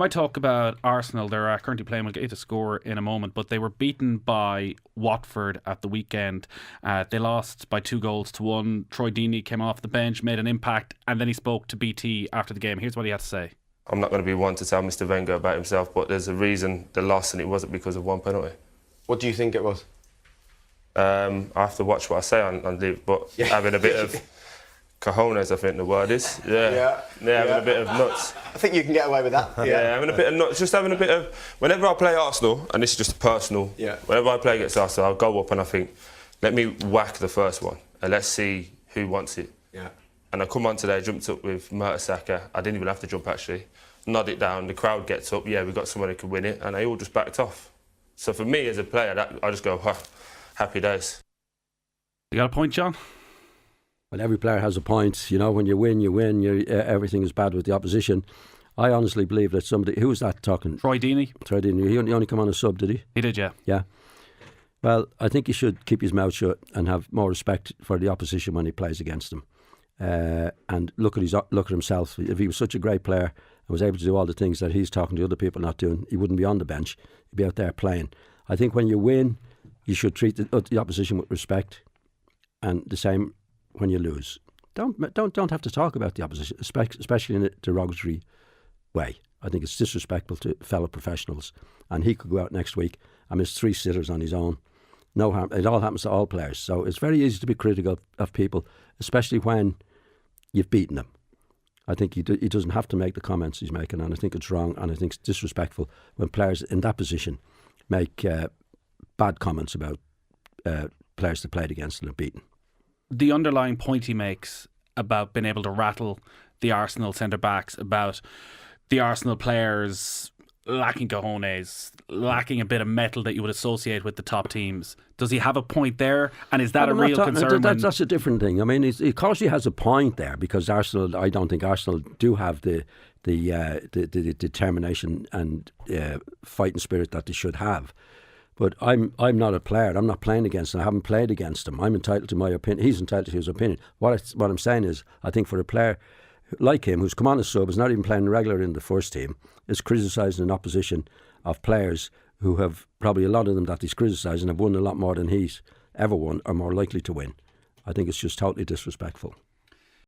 might talk about Arsenal. They're currently playing, we'll get you the score in a moment, but they were beaten by Watford at the weekend. They lost by 2-1. Troy Deeney came off the bench, made an impact, and then he spoke to BT after the game. Here's what he had to say. I'm not going to be one to tell Mr Wenger about himself, but there's a reason they lost, and it wasn't because of one penalty. What do you think it was? I have to watch what I say on leave, but having a bit of cojones, I think the word is. Having a bit of nuts. I think you can get away with that. Having a bit of nuts, just having a bit of... Whenever I play Arsenal, and this is just personal, whenever I play against Arsenal, I'll go up and I think, let me whack the first one, and let's see who wants it. And I come on today, jumped up with Mertesacker. I didn't even have to jump, actually. Nod it down, the crowd gets up, we've got someone who can win it, and they all just backed off. So for me, as a player, I just go, happy days. You got a point, John? Well, every player has a point. You know, when you win, everything is bad with the opposition. I honestly believe that somebody... Who was that talking? Troy Deeney. Troy Deeney. He only come on a sub, did he? He did, yeah. Yeah. Well, I think he should keep his mouth shut and have more respect for the opposition when he plays against them. And look at himself. If he was such a great player and was able to do all the things that he's talking to other people not doing, he wouldn't be on the bench. He'd be out there playing. I think when you win, you should treat the opposition with respect, and the same when you lose. Don't have to talk about the opposition, especially in a derogatory way. I think it's disrespectful to fellow professionals. And he could go out next week and miss 3 sitters on his own. No harm. It all happens to all players. So it's very easy to be critical of people, especially when you've beaten them. I think he doesn't have to make the comments he's making, and I think it's wrong, and I think it's disrespectful when players in that position make bad comments about players that played against them and beaten. The underlying point he makes about being able to rattle the Arsenal centre-backs, about the Arsenal players lacking cojones, lacking a bit of metal that you would associate with the top teams. Does he have a point there? And is that a real concern? That's a different thing. I mean, of course he has a point there, because Arsenal, I don't think Arsenal do have the determination and fighting spirit that they should have. But I'm not a player. I'm not playing against him. I haven't played against him. I'm entitled to my opinion. He's entitled to his opinion. What I'm saying is, I think for a player like him, who's come on as sub, is not even playing regular in the first team, is criticising an opposition of players who have, probably a lot of them that he's criticising, have won a lot more than he's ever won, or more likely to win. I think it's just totally disrespectful.